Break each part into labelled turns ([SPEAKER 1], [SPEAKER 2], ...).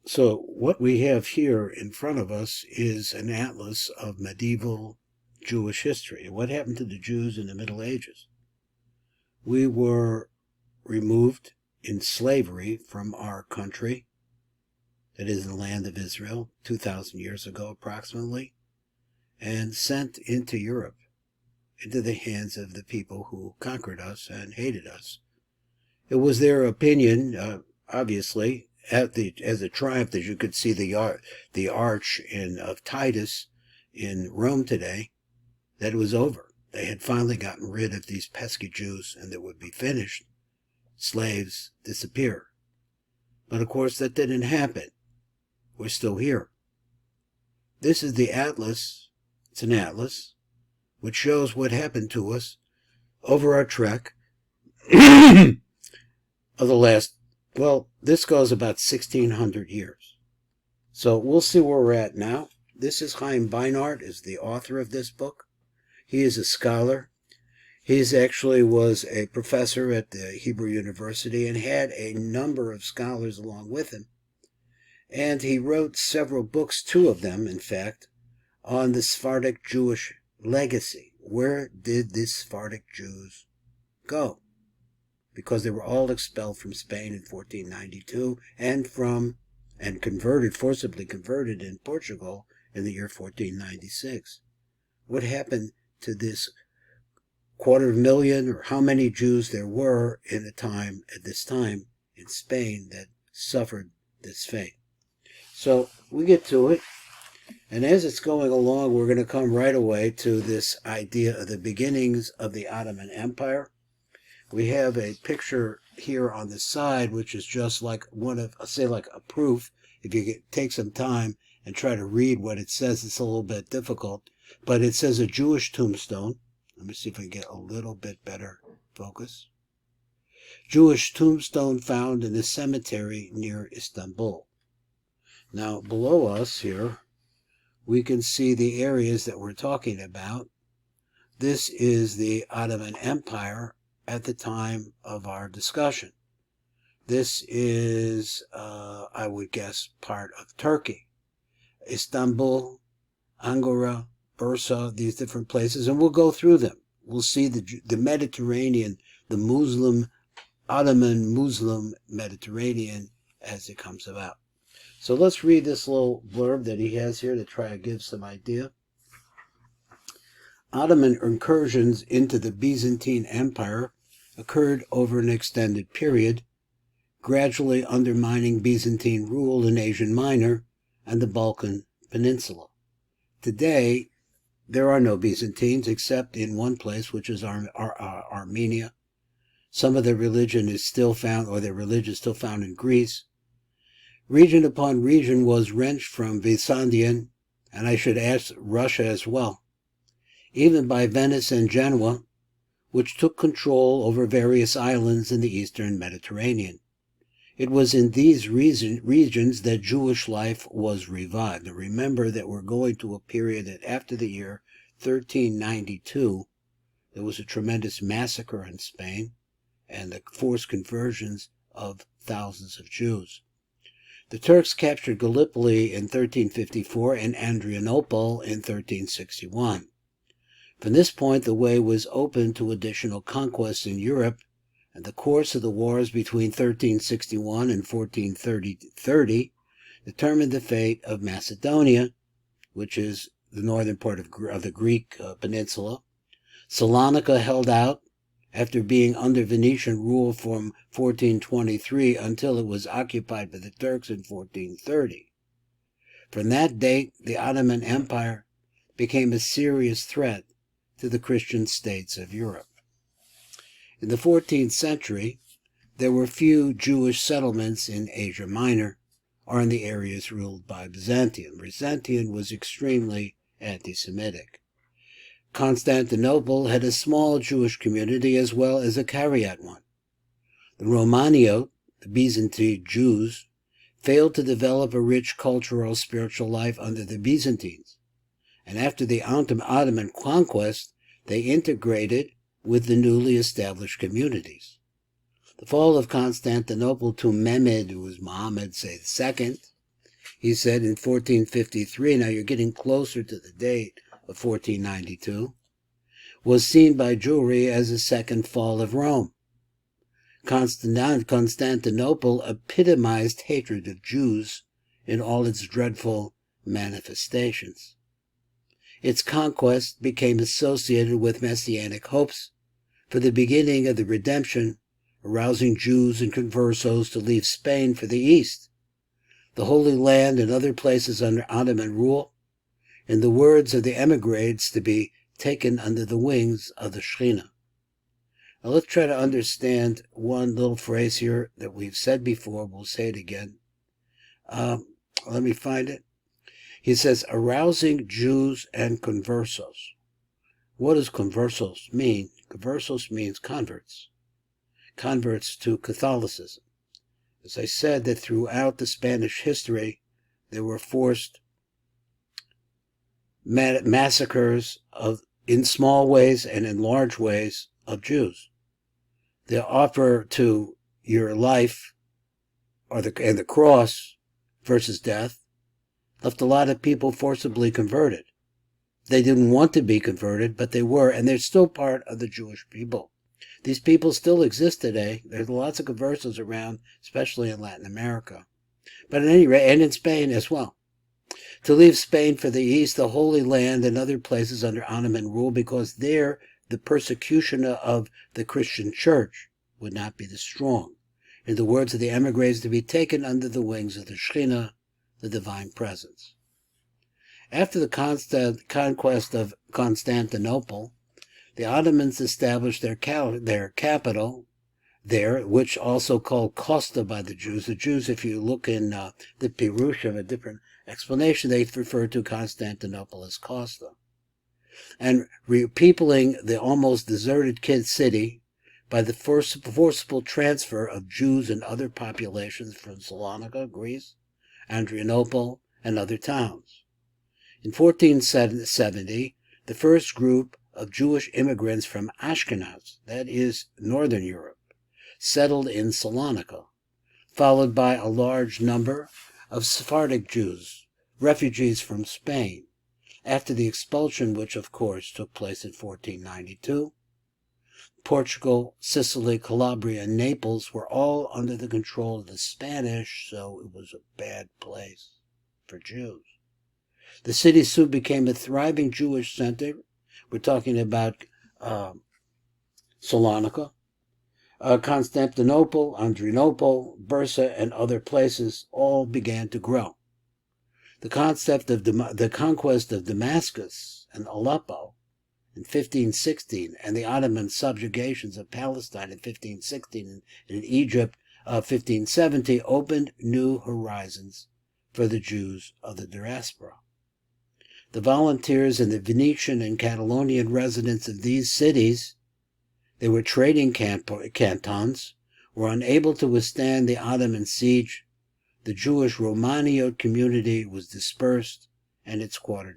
[SPEAKER 1] So what we have here in front of us is an atlas of medieval Jewish history. What happened to the Jews in the Middle Ages? We were removed in slavery from our country, that is the land of Israel, 2,000 years ago approximately, and sent into Europe, into the hands of the people who conquered us and hated us. It was their opinion, obviously, as a triumph, as you could see the arch of Titus in Rome today, that it was over. They had finally gotten rid of these pesky Jews, and it would be finished. Slaves disappear. But of course that didn't happen. We're still here. This is the atlas. It's an atlas which shows what happened to us over our trek of the last, well, this goes about 1,600 years. So we'll see where we're at now. This is Chaim Beinart, is the author of this book. He is a scholar. He actually was a professor at the Hebrew University and had a number of scholars along with him. And he wrote several books, 2 of them, in fact, on the Sephardic Jewish legacy. Where did the Sephardic Jews go? Because they were all expelled from Spain in 1492 and forcibly converted in Portugal in the year 1496. What happened to this 250,000, or how many Jews there were at this time in Spain that suffered this fate? So we get to it, and as it's going along, we're going to come right away to this idea of the beginnings of the Ottoman Empire. We have a picture here on the side, which is just like like a proof. If you take some time and try to read what it says, it's a little bit difficult. But it says a Jewish tombstone. Let me see if I can get a little bit better focus. Jewish tombstone found in a cemetery near Istanbul. Now, below us here, we can see the areas that we're talking about. This is the Ottoman Empire at the time of our discussion. This is, I would guess, part of Turkey. Istanbul, Ankara, Bursa, these different places, and we'll go through them. We'll see the Mediterranean, the Ottoman Muslim Mediterranean as it comes about. So let's read this little blurb that he has here to try to give some idea. Ottoman incursions into the Byzantine Empire occurred over an extended period, gradually undermining Byzantine rule in Asia Minor and the Balkan Peninsula. Today, there are no Byzantines except in one place, which is Armenia. Some of their religion is still found, or their religion is still found in Greece. Region upon region was wrenched from Byzantium, and I should add Russia as well, even by Venice and Genoa, which took control over various islands in the eastern Mediterranean. It was in these regions that Jewish life was revived. Now remember that we're going to a period that after the year 1392, there was a tremendous massacre in Spain and the forced conversions of thousands of Jews. The Turks captured Gallipoli in 1354 and Adrianople in 1361. From this point, the way was open to additional conquests in Europe, and the course of the wars between 1361 and 1430 determined the fate of Macedonia, which is the northern part of the Greek peninsula. Salonika held out after being under Venetian rule from 1423 until it was occupied by the Turks in 1430. From that date, the Ottoman Empire became a serious threat to the Christian states of Europe. In the 14th century, there were few Jewish settlements in Asia Minor or in the areas ruled by Byzantium. Byzantium was extremely anti-Semitic. Constantinople had a small Jewish community as well as a Cariot one. The Romaniote, the Byzantine Jews, failed to develop a rich cultural spiritual life under the Byzantines, and after the Ottoman conquest, they integrated with the newly established communities. The fall of Constantinople to Mehmed, who was Muhammad, say, II, he said in 1453, now you're getting closer to the date of 1492, was seen by Jewry as a second fall of Rome. Constantinople epitomized hatred of Jews in all its dreadful manifestations. Its conquest became associated with messianic hopes for the beginning of the redemption, arousing Jews and conversos to leave Spain for the East, the Holy Land and other places under Ottoman rule, in the words of the emigrants, to be taken under the wings of the Shekhinah. Now let's try to understand one little phrase here that we've said before. We'll say it again. Let me find it. He says, arousing Jews and conversos. What does conversos mean? Conversos means converts. Converts to Catholicism. As I said, that throughout the Spanish history, there were forced massacres in small ways and in large ways of Jews. The offer to your life and the cross versus death left a lot of people forcibly converted. They didn't want to be converted, but they were, and they're still part of the Jewish people. These people still exist today. There's lots of conversos around, especially in Latin America. But at any rate, and in Spain as well. To leave Spain for the East, the Holy Land, and other places under Ottoman rule, because there the persecution of the Christian church would not be as strong. In the words of the emigres, to be taken under the wings of the Shekhinah, the divine presence. After the conquest of Constantinople, the Ottomans established their capital there, which also called Costa by the Jews. The Jews, if you look in the Pirush of a different explanation, they refer to Constantinople as Costa. And repeopling the almost deserted city by the forcible transfer of Jews and other populations from Salonika, Greece, Adrianople, and other towns. In 1470, the first group of Jewish immigrants from Ashkenaz, that is, Northern Europe, settled in Salonika, followed by a large number of Sephardic Jews, refugees from Spain, after the expulsion, which of course took place in 1492. Portugal, Sicily, Calabria, and Naples were all under the control of the Spanish, so it was a bad place for Jews. The city soon became a thriving Jewish center. We're talking about Salonika, Constantinople, Adrianople, Bursa, and other places all began to grow. The conquest of Damascus and Aleppo in 1516, and the Ottoman subjugations of Palestine in 1516 and in Egypt 1570 opened new horizons for the Jews of the diaspora. The volunteers and the Venetian and Catalonian residents of these cities, they were trading cantons, were unable to withstand the Ottoman siege. The Jewish Romaniote community was dispersed and its quarter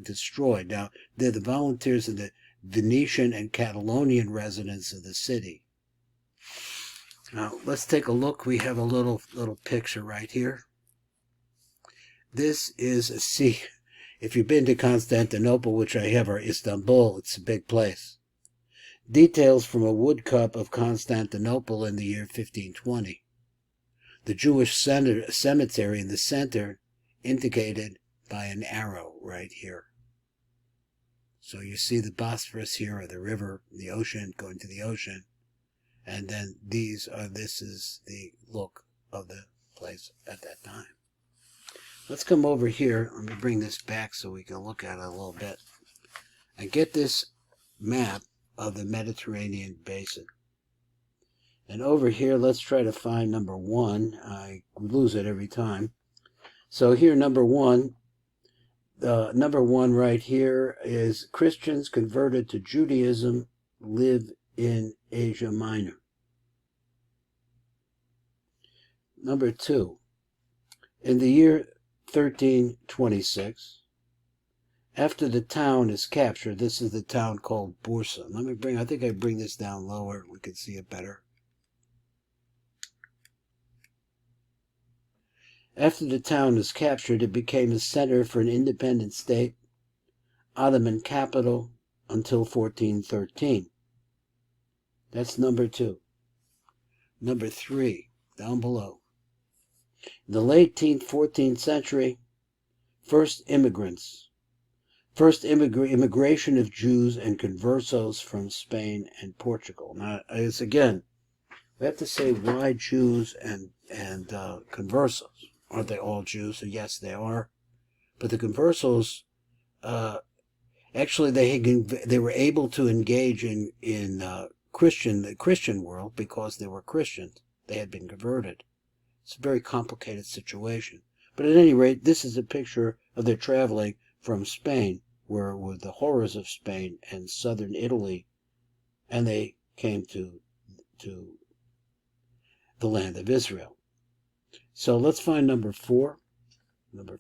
[SPEAKER 1] destroyed. Now, they're the volunteers and the Venetian and Catalonian residents of the city. Now, let's take a look. We have a little picture right here. This is a sea. If you've been to Constantinople, which I have, or Istanbul, it's a big place. Details from a woodcut of Constantinople in the year 1520. The Jewish cemetery in the center indicated by an arrow right here. So you see the Bosphorus here, or the river, the ocean, going to the ocean. And then this is the look of the place at that time. Let's come over here. Let me bring this back so we can look at it a little bit. And get this map of the Mediterranean basin. And over here, let's try to find number 1. I lose it every time. So here, number 1. Number 1 right here is Christians converted to Judaism live in Asia Minor. Number 2. In the year 1326, after the town is captured, this is the town called Bursa. I think I bring this down lower, we can see it better. After the town was captured, it became a center for an independent state, Ottoman capital, until 1413. That's number 2. Number 3, down below. In the late 14th century, first immigration of Jews and conversos from Spain and Portugal. Now, again, we have to say why Jews and conversos. Aren't they all Jews? Yes, they are. But the conversos, actually, they were able to engage in the Christian world because they were Christians. They had been converted. It's a very complicated situation. But at any rate, this is a picture of their traveling from Spain, where were the horrors of Spain and southern Italy, and they came to the land of Israel. So let's find number 4. Number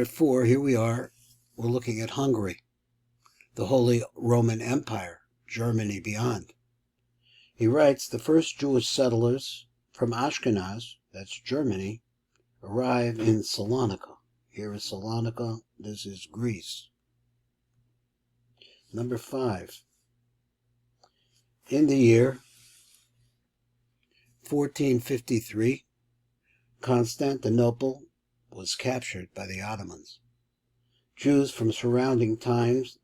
[SPEAKER 1] 4, here we are. We're looking at Hungary, the Holy Roman Empire, Germany beyond. He writes, the first Jewish settlers from Ashkenaz, that's Germany, arrive in Salonika. Here is Salonika. This is Greece. Number 5. In the year 1453, Constantinople was captured by the Ottomans. Jews from surrounding towns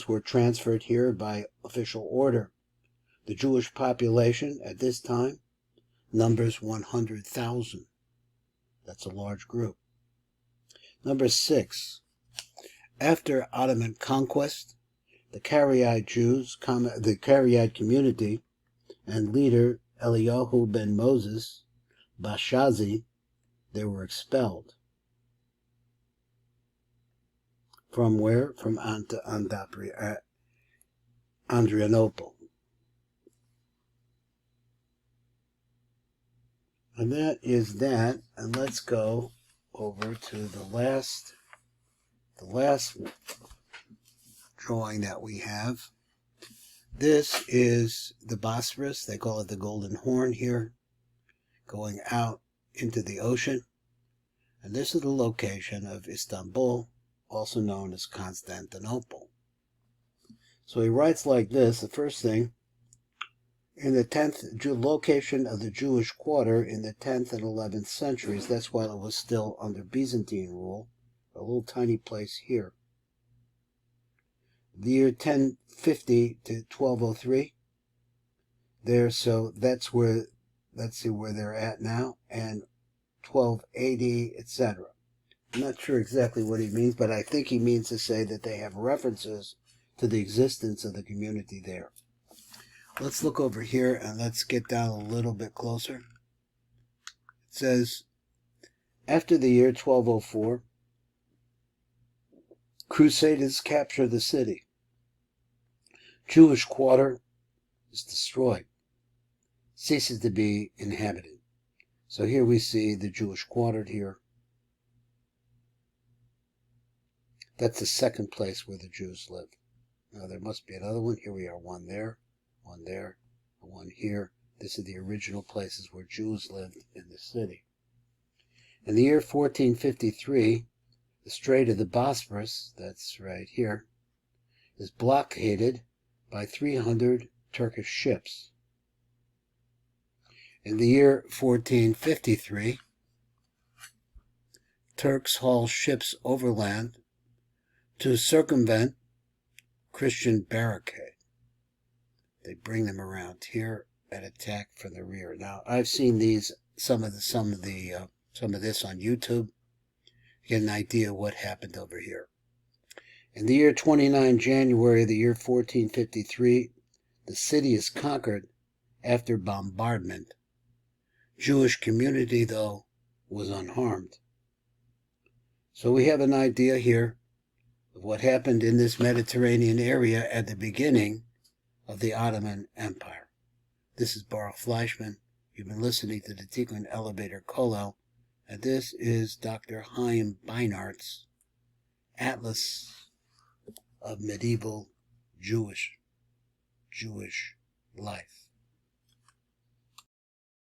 [SPEAKER 1] were transferred here by official order. The Jewish population at this time numbers 100,000. That's a large group. Number 6. After Ottoman conquest, the Karaite Jews, the Karaite community, and leader Eliyahu ben Moses Bashazi, they were expelled. From where? From Adrianople. And that is that. And let's go over to the last drawing that we have. This is the Bosphorus. They call it the Golden Horn here, going out into the ocean. And this is the location of Istanbul, also known as Constantinople. So he writes like this. The first thing, in the 10th location of the Jewish quarter in the 10th and 11th centuries. That's while it was still under Byzantine rule. A little tiny place here. The year 1050 to 1203. There, so that's where, let's see where they're at now, and 1280, etc. I'm not sure exactly what he means, but I think he means to say that they have references to the existence of the community there. Let's look over here and let's get down a little bit closer. It says, after the year 1204, Crusaders capture the city. Jewish quarter is destroyed, ceases to be inhabited. So here we see the Jewish quarter here. That's the second place where the Jews live. Now there must be another one. Here we are, one there, one here. This is the original places where Jews lived in the city. In the year 1453, the Strait of the Bosphorus, that's right here, is blockaded by 300 Turkish ships. In the year 1453, Turks haul ships overland to circumvent Christian barricade. They bring them around here and attack from the rear. Now, I've seen these some of this on YouTube. Get an idea of what happened over here. In the year 29 January of the year 1453, the city is conquered after bombardment. Jewish community, though, was unharmed. So we have an idea here of what happened in this Mediterranean area at the beginning of the Ottoman Empire. This is Baruch Fleischman. You've been listening to the Tikkun Elevator Kollel, and this is Dr. Chaim Beinart's Atlas of Medieval Jewish life.